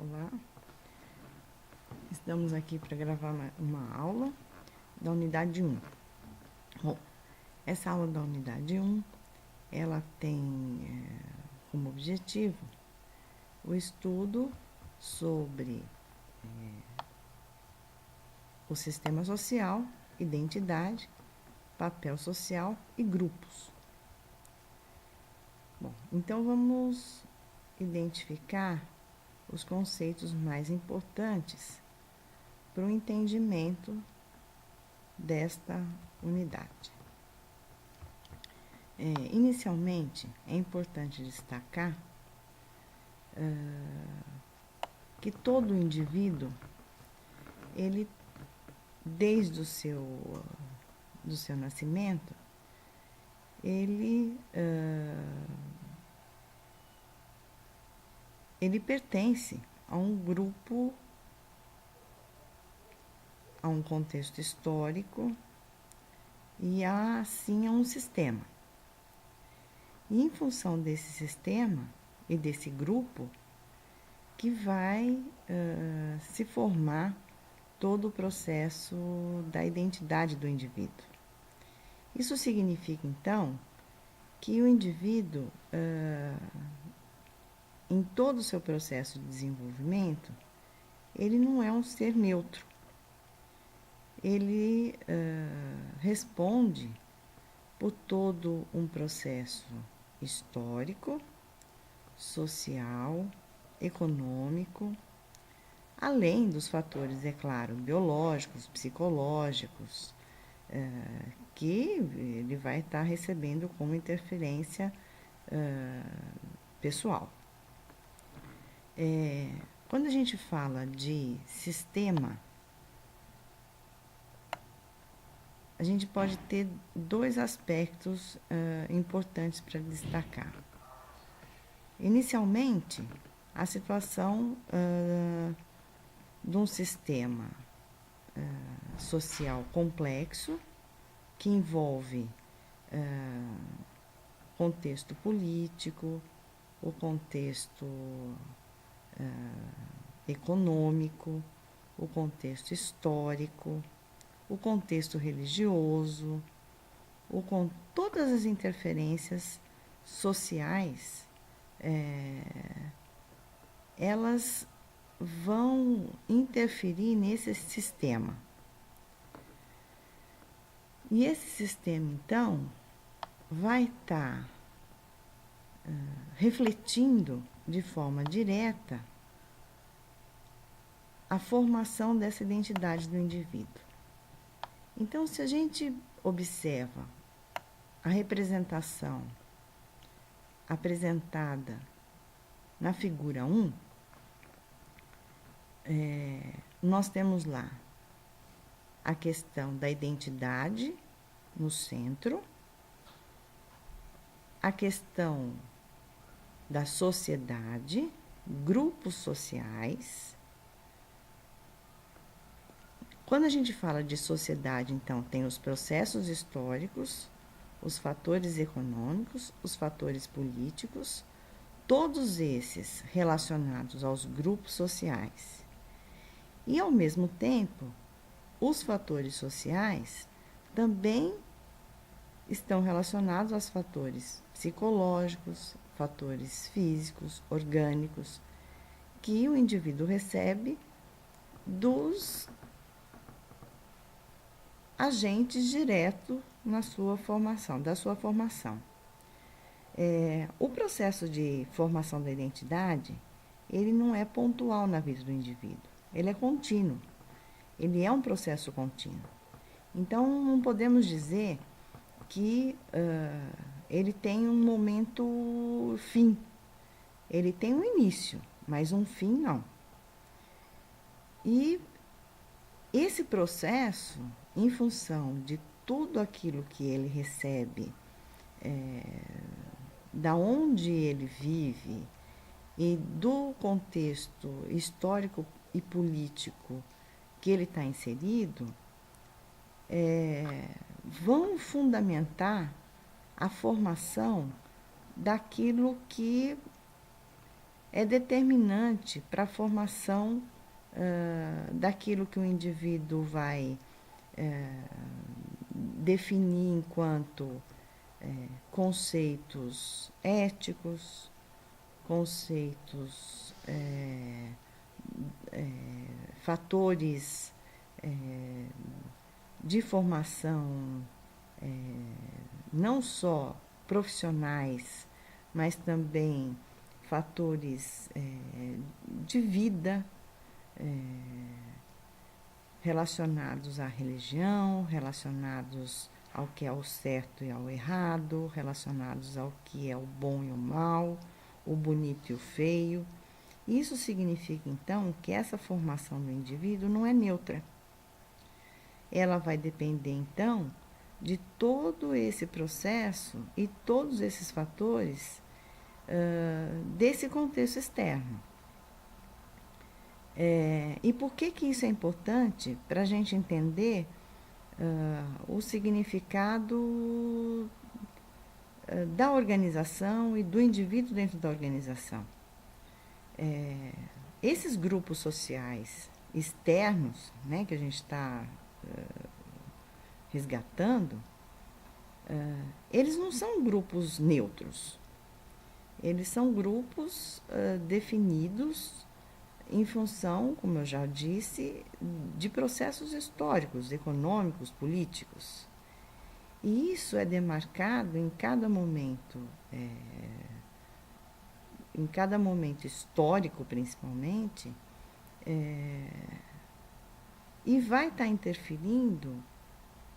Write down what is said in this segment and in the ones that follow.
Olá, estamos aqui para gravar uma aula da unidade 1. Bom, essa aula da unidade 1, ela tem como objetivo o estudo sobre o sistema social, identidade, papel social e grupos. Bom, então vamos identificar os conceitos mais importantes para o entendimento desta unidade. Inicialmente, é importante destacar que todo indivíduo, ele, desde do seu nascimento, ele pertence a um grupo, a um contexto histórico e assim a um sistema. E em função desse sistema e desse grupo que vai se formar todo o processo da identidade do indivíduo. Isso significa, então, que o indivíduo, em todo o seu processo de desenvolvimento, ele não é um ser neutro. Ele responde por todo um processo histórico, social, econômico, além dos fatores, é claro, biológicos, psicológicos, que ele vai estar recebendo como interferência pessoal. Quando a gente fala de sistema, a gente pode ter dois aspectos importantes para destacar. Inicialmente, a situação de um sistema social complexo, que envolve contexto político, o contexto econômico, o contexto histórico, o contexto religioso, todas as interferências sociais, elas vão interferir nesse sistema. E esse sistema, então, vai estar refletindo de forma direta a formação dessa identidade do indivíduo. Então, se a gente observa a representação apresentada na figura 1, nós temos lá a questão da identidade no centro, a questão da sociedade, grupos sociais. Quando a gente fala de sociedade, então, tem os processos históricos, os fatores econômicos, os fatores políticos, todos esses relacionados aos grupos sociais. E, ao mesmo tempo, os fatores sociais também estão relacionados aos fatores psicológicos, fatores físicos, orgânicos, que o indivíduo recebe dos agentes diretos na sua formação, da sua formação. O processo de formação da identidade, ele não é pontual na vida do indivíduo, ele é contínuo, ele é um processo contínuo. Então, não podemos dizer que ele tem um momento fim, ele tem um início, mas um fim não. E esse processo, em função de tudo aquilo que ele recebe, da onde ele vive e do contexto histórico e político que ele está inserido, vão fundamentar a formação daquilo que é determinante para a formação daquilo que o indivíduo vai definir enquanto conceitos éticos, conceitos, fatores de formação, não só profissionais, mas também fatores de vida, relacionados à religião, relacionados ao que é o certo e ao errado, relacionados ao que é o bom e o mal, o bonito e o feio. Isso significa, então, que essa formação do indivíduo não é neutra. Ela vai depender, então, de todo esse processo e todos esses fatores desse contexto externo. E por que isso é importante? Para a gente entender o significado da organização e do indivíduo dentro da organização. Esses grupos sociais externos, né, que a gente está resgatando, eles não são grupos neutros. Eles são grupos definidos em função, como eu já disse, de processos históricos, econômicos, políticos. E isso é demarcado em cada momento histórico, principalmente, e vai estar interferindo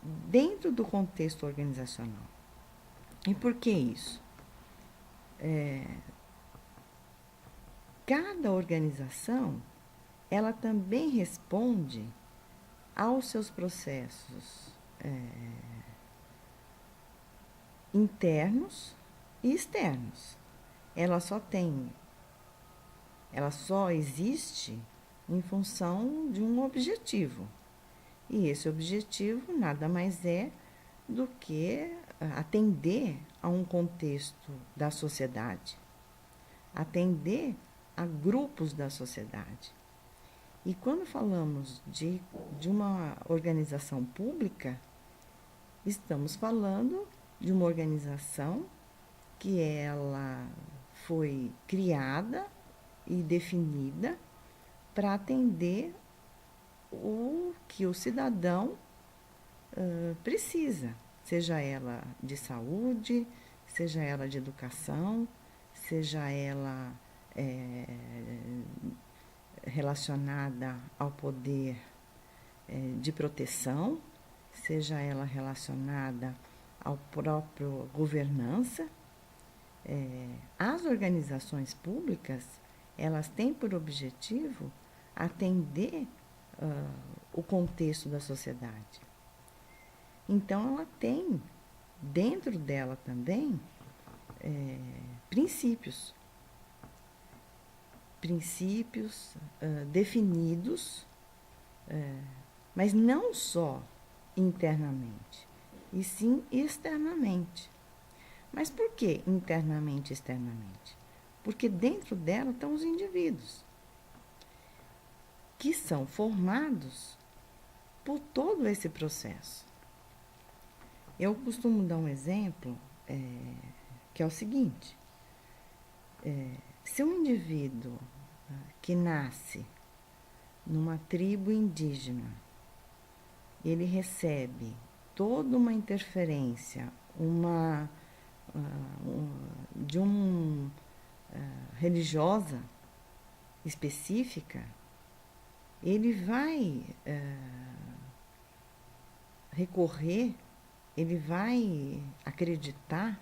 dentro do contexto organizacional. E por que isso? Cada organização, ela também responde aos seus processos internos e externos. Ela só existe em função de um objetivo. E esse objetivo nada mais é do que atender a um contexto da sociedade, atender a grupos da sociedade. E quando falamos de uma organização pública, estamos falando de uma organização que ela foi criada e definida para atender o que o cidadão precisa, seja ela de saúde, seja ela de educação, seja ela relacionada ao poder de proteção, seja ela relacionada ao próprio governança. As organizações públicas, elas têm por objetivo atender o contexto da sociedade. Então, ela tem dentro dela também princípios definidos, mas não só internamente, e sim externamente. Mas por que internamente e externamente? Porque dentro dela estão os indivíduos, que são formados por todo esse processo. Eu costumo dar um exemplo, que é o seguinte: se um indivíduo que nasce numa tribo indígena, ele recebe toda uma interferência, religiosa específica, ele vai recorrer, ele vai acreditar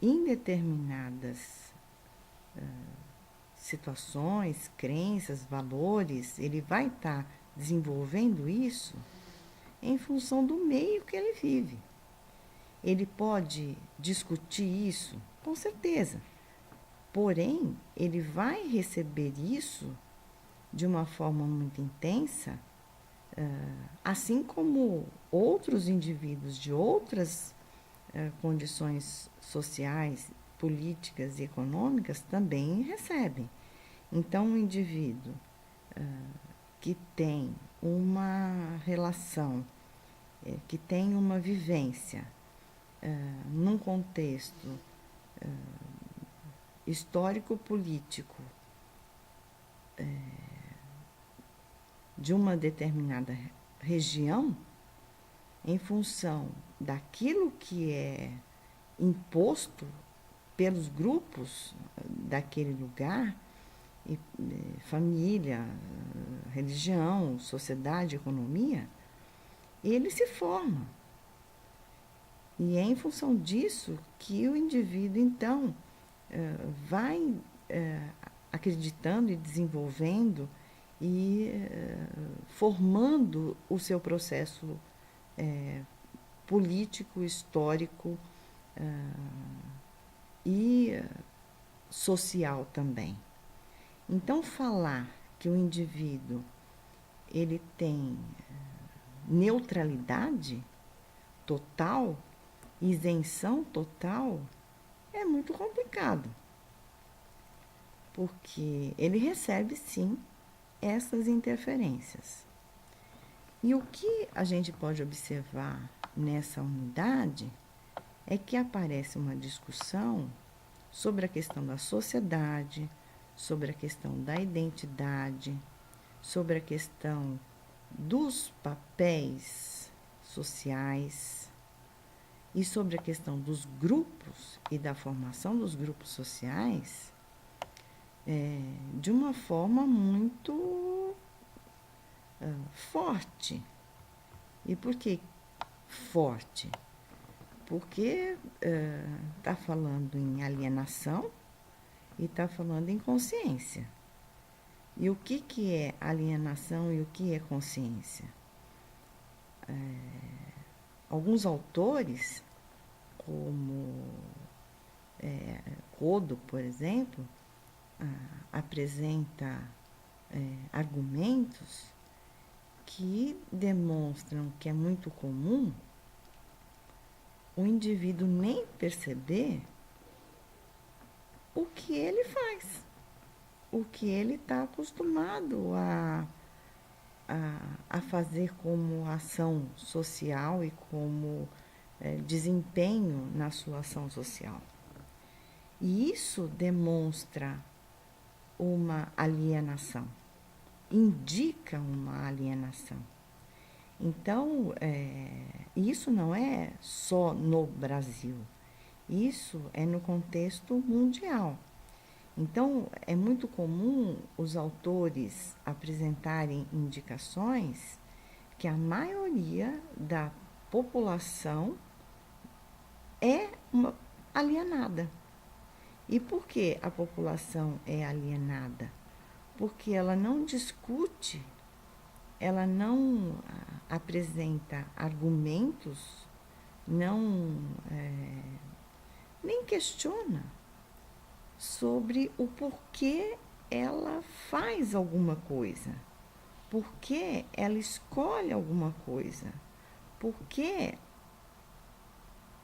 em determinadas situações, crenças, valores, ele vai estar desenvolvendo isso em função do meio que ele vive. Ele pode discutir isso, com certeza, porém, ele vai receber isso de uma forma muito intensa, assim como outros indivíduos de outras condições sociais, políticas e econômicas também recebem. Então, um indivíduo que tem uma relação, que tem uma vivência num contexto histórico-político de uma determinada região, em função daquilo que é imposto pelos grupos daquele lugar, família, religião, sociedade, economia, ele se forma. E é em função disso que o indivíduo, então, vai acreditando e desenvolvendo e formando o seu processo político, histórico e social também. Então, falar que o indivíduo ele tem neutralidade total, isenção total, é muito complicado, porque ele recebe, sim, essas interferências. E o que a gente pode observar nessa unidade é que aparece uma discussão sobre a questão da sociedade, sobre a questão da identidade, sobre a questão dos papéis sociais e sobre a questão dos grupos e da formação dos grupos sociais de uma forma muito forte. E por que forte? Porque está falando em alienação e está falando em consciência. E o que é alienação e o que é consciência? Alguns autores, como Kodo, por exemplo, apresenta argumentos que demonstram que é muito comum o indivíduo nem perceber o que ele faz, o que ele está acostumado a fazer como ação social e como desempenho na sua ação social. E isso demonstra uma alienação, indica uma alienação. Então, isso não é só no Brasil, isso é no contexto mundial. Então, é muito comum os autores apresentarem indicações que a maioria da população é alienada. E por que a população é alienada? Porque ela não discute, ela não apresenta argumentos, nem questiona sobre o porquê ela faz alguma coisa, porquê ela escolhe alguma coisa, porquê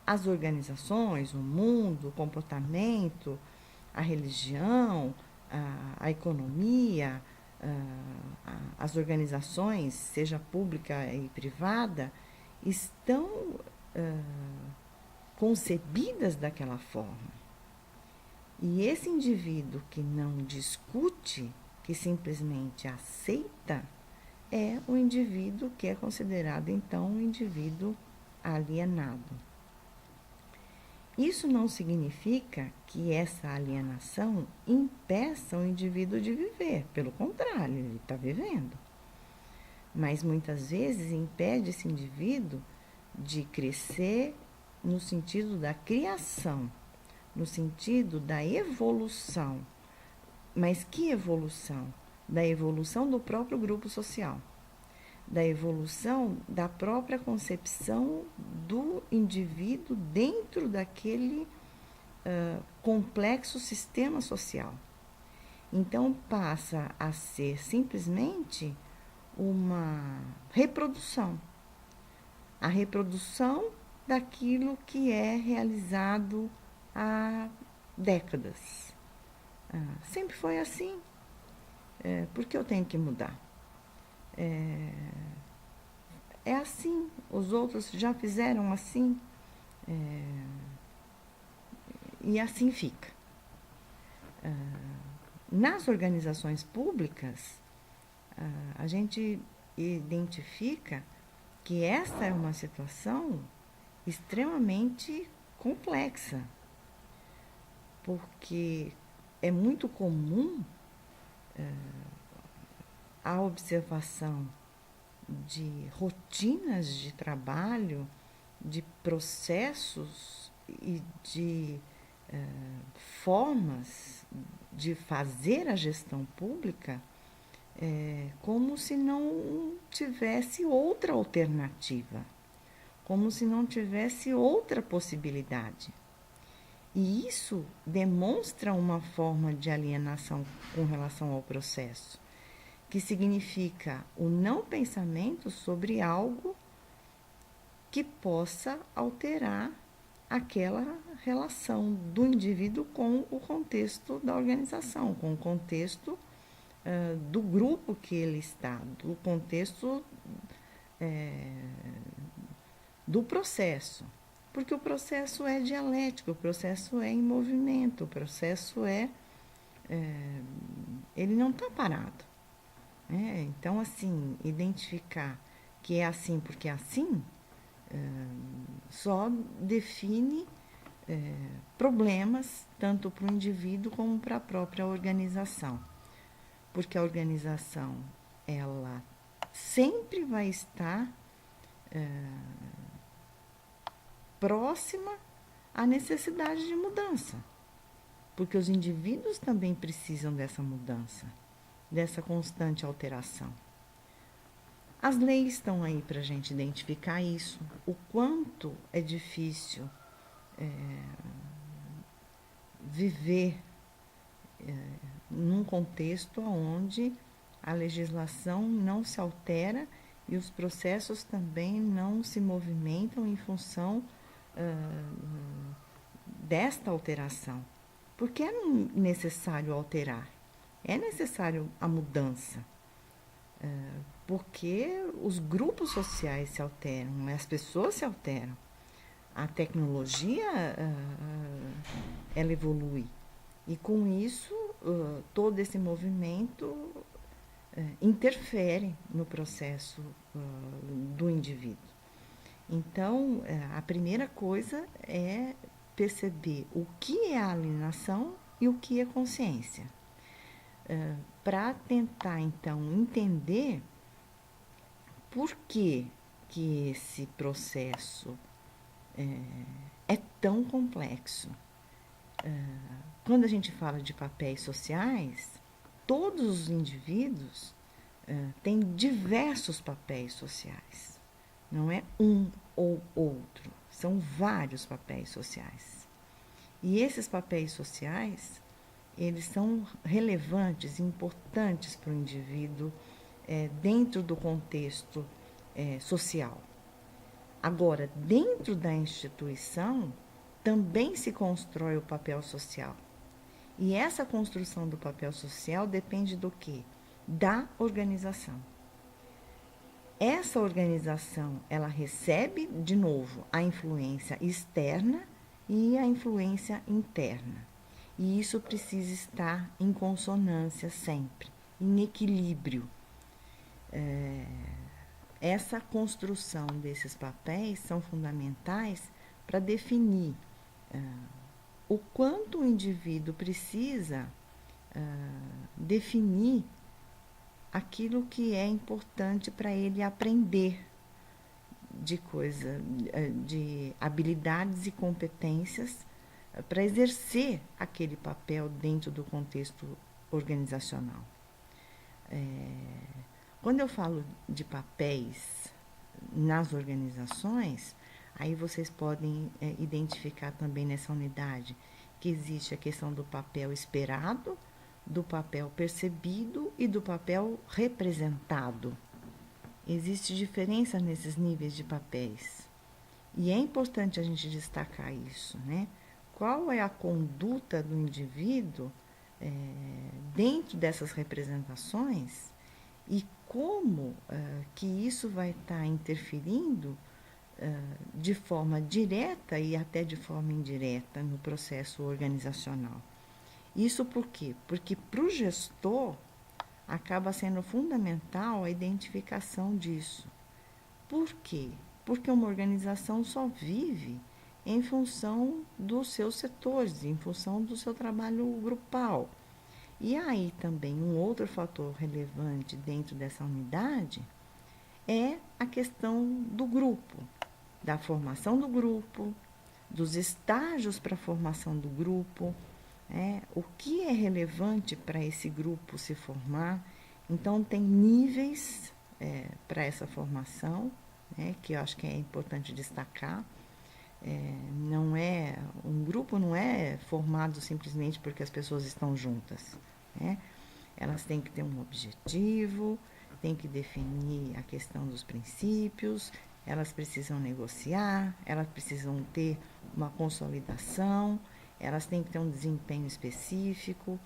as organizações, o mundo, o comportamento, a religião, a economia, as organizações, seja pública e privada, estão concebidas daquela forma. E esse indivíduo que não discute, que simplesmente aceita, é o indivíduo que é considerado, então, um indivíduo alienado. Isso não significa que essa alienação impeça o indivíduo de viver, pelo contrário, ele está vivendo. Mas muitas vezes impede esse indivíduo de crescer no sentido da criação, no sentido da evolução. Mas que evolução? Da evolução do próprio grupo social, da evolução da própria concepção do indivíduo dentro daquele complexo sistema social. Então, passa a ser simplesmente uma reprodução. A reprodução daquilo que é realizado há décadas. Sempre foi assim. por que eu tenho que mudar? É assim, os outros já fizeram assim, e assim fica. Nas organizações públicas, a gente identifica que essa é uma situação extremamente complexa, porque é muito comum a observação de rotinas de trabalho, de processos e de formas de fazer a gestão pública como se não tivesse outra alternativa, como se não tivesse outra possibilidade. E isso demonstra uma forma de alienação com relação ao processo, que significa o não pensamento sobre algo que possa alterar aquela relação do indivíduo com o contexto da organização, com o contexto do grupo que ele está, do contexto do processo. Porque o processo é dialético, o processo é em movimento, o processo ele não está parado. Então, assim, identificar que é assim porque é assim, só define problemas tanto para o indivíduo como para a própria organização. Porque a organização, ela sempre vai estar próxima à necessidade de mudança. Porque os indivíduos também precisam dessa mudança, dessa constante alteração. As leis estão aí para a gente identificar isso, o quanto é difícil viver num contexto onde a legislação não se altera e os processos também não se movimentam em função desta alteração. Porque é necessário alterar, é necessário a mudança, porque os grupos sociais se alteram, as pessoas se alteram, a tecnologia ela evolui. E com isso, todo esse movimento interfere no processo do indivíduo. Então, a primeira coisa é perceber o que é a alienação e o que é consciência. Para tentar, então, entender por que esse processo é tão complexo. Quando a gente fala de papéis sociais, todos os indivíduos têm diversos papéis sociais. Não é um ou outro, são vários papéis sociais. E esses papéis sociais, eles são relevantes, importantes para o indivíduo dentro do contexto social. Agora, dentro da instituição, também se constrói o papel social. E essa construção do papel social depende do quê? Da organização. Essa organização, ela recebe, de novo, a influência externa e a influência interna. E isso precisa estar em consonância sempre, em equilíbrio. Essa construção desses papéis são fundamentais para definir o quanto o indivíduo precisa definir aquilo que é importante para ele aprender de habilidades e competências para exercer aquele papel dentro do contexto organizacional. Quando eu falo de papéis nas organizações, aí vocês podem identificar também nessa unidade que existe a questão do papel esperado, do papel percebido e do papel representado. Existe diferença nesses níveis de papéis. E é importante a gente destacar isso, né? Qual é a conduta do indivíduo dentro dessas representações e como que isso vai estar interferindo de forma direta e até de forma indireta no processo organizacional. Isso por quê? Porque para o gestor acaba sendo fundamental a identificação disso. Por quê? Porque uma organização só vive em função dos seus setores, em função do seu trabalho grupal. E aí também um outro fator relevante dentro dessa unidade é a questão do grupo, da formação do grupo, dos estágios para a formação do grupo, o que é relevante para esse grupo se formar. Então, tem níveis para essa formação, que eu acho que é importante destacar. Não é, um grupo não é formado simplesmente porque as pessoas estão juntas. Elas têm que ter um objetivo, têm que definir a questão dos princípios, elas precisam negociar, elas precisam ter uma consolidação, elas têm que ter um desempenho específico,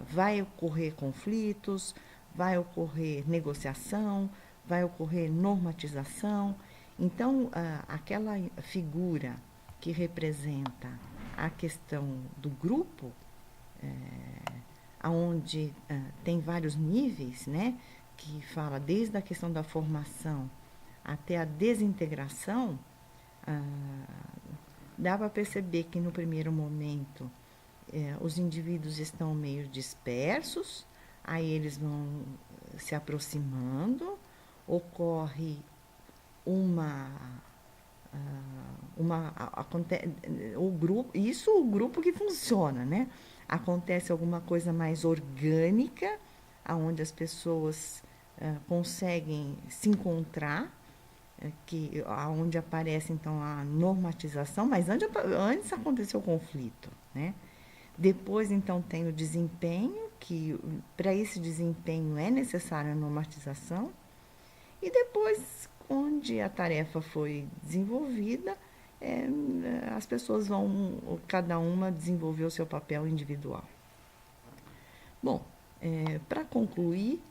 vai ocorrer conflitos, vai ocorrer negociação, vai ocorrer normatização. Então, aquela figura que representa a questão do grupo, onde tem vários níveis, que fala desde a questão da formação até a desintegração, dá para perceber que no primeiro momento os indivíduos estão meio dispersos, aí eles vão se aproximando, ocorre o grupo, isso o grupo que funciona, acontece alguma coisa mais orgânica, onde as pessoas conseguem se encontrar, onde aparece então a normatização, mas antes aconteceu o conflito, Depois então tem o desempenho, que para esse desempenho é necessária a normatização, e depois, onde a tarefa foi desenvolvida, as pessoas vão, cada uma, desenvolver o seu papel individual. Bom, para concluir,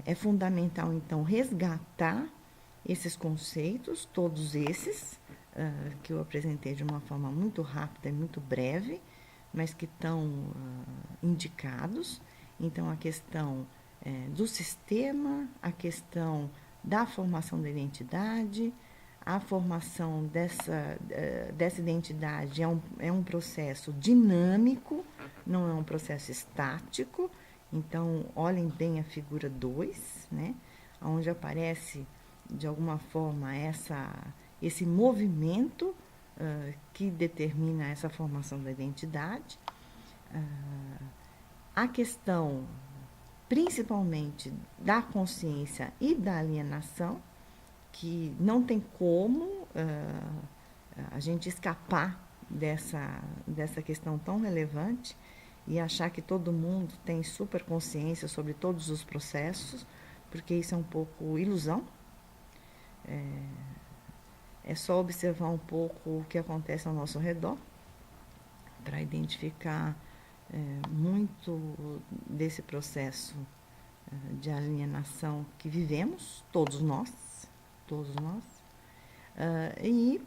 é fundamental, então, resgatar esses conceitos, todos esses, que eu apresentei de uma forma muito rápida e muito breve, mas que estão indicados. Então, a questão do sistema, a questão da formação da identidade, a formação dessa identidade é um processo dinâmico, não é um processo estático. Então, olhem bem a figura 2, onde aparece, de alguma forma, esse movimento que determina essa formação da identidade. A questão, principalmente, da consciência e da alienação, que não tem como a gente escapar dessa questão tão relevante e achar que todo mundo tem super consciência sobre todos os processos, porque isso é um pouco ilusão. É só observar um pouco o que acontece ao nosso redor para identificar muito desse processo de alienação que vivemos, todos nós. E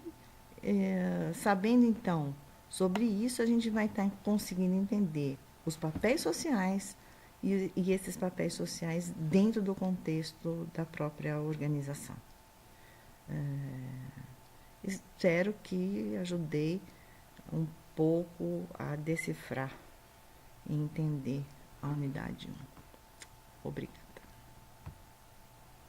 sabendo, então, sobre isso, a gente vai estar conseguindo entender os papéis sociais e esses papéis sociais dentro do contexto da própria organização. Espero que ajudei um pouco a decifrar e entender a unidade 1. Obrigada.